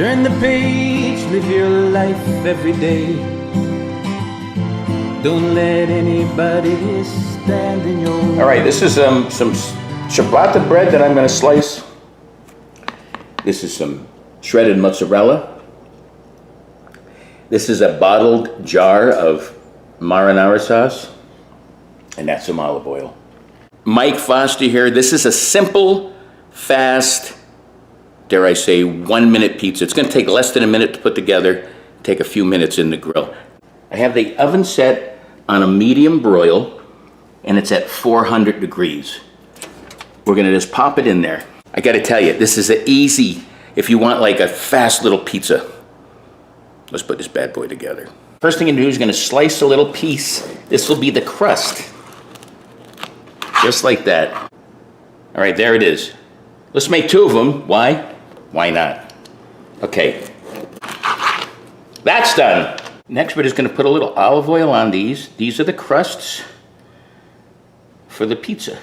Turn the page, live your life every day. Don't let anybody stand in your way. All right, this is some ciabatta bread that I'm going to slice. This is some shredded mozzarella. This is a bottled jar of marinara sauce. And that's some olive oil. Mike Foster here. This is a simple, fast, dare I say, 1 minute pizza. It's going to take less than a minute to put together, take a few minutes in the grill. I have the oven set on a medium broil, and it's at 400 degrees. We're going to just pop it in there. I got to tell you, this is an easy, if you want like a fast little pizza. Let's put this bad boy together. First thing you're going to do is going to slice a little piece. This will be the crust. Just like that. All right, there it is. Let's make 2 of them. Why? Why not? Okay. That's done. Next, we're just going to put a little olive oil on these. These are the crusts for the pizza.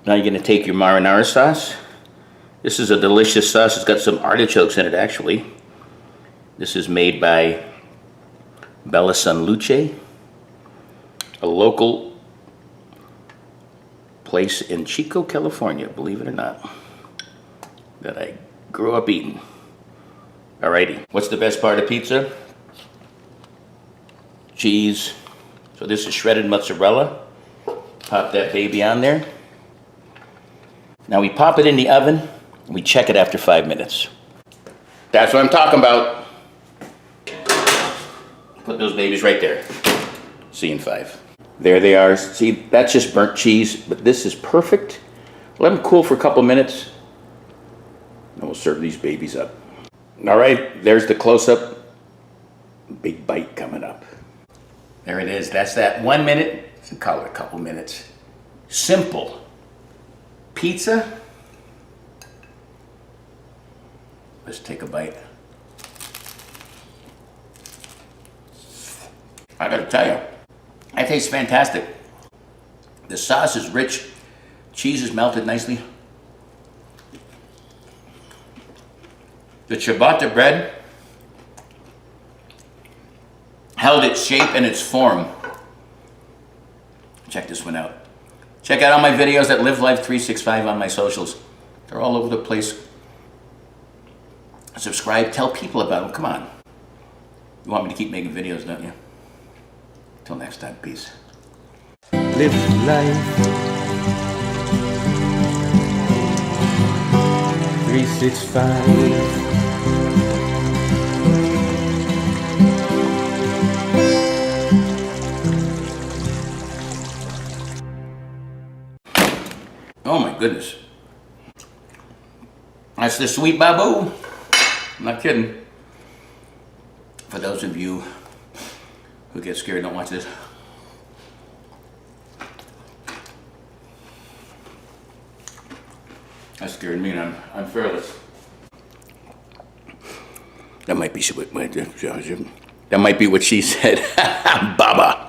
Now you're going to take your marinara sauce. This is a delicious sauce. It's got some artichokes in it, actually. This is made by Bella San Luce, a local place in Chico, California, believe it or not, that I grew up eating. Alrighty, what's the best part of pizza? Cheese. So this is shredded mozzarella. Pop that baby on there. Now we pop it in the oven, and we check it after 5 minutes. That's what I'm talking about. Put those babies right there. See you in 5. There they are. See, that's just burnt cheese, but this is perfect. Let them cool for a couple minutes, and we'll serve these babies up. All right, there's the close-up. Big bite coming up. There it is. That's that 1 minute. Call it a couple minutes. Simple pizza. Let's take a bite. I gotta tell you, that tastes fantastic. The sauce is rich. Cheese is melted nicely. The ciabatta bread held its shape and its form. Check this one out. Check out all my videos at Live Life 365 on my socials. They're all over the place. Subscribe, tell people about them. Come on. You want me to keep making videos, don't you? Till next time, peace. Live life 365. Oh my goodness. That's the sweet babu. I'm not kidding. For those of you who get scared, don't watch this. That scared me, and I'm fearless. That might be what she said. Baba.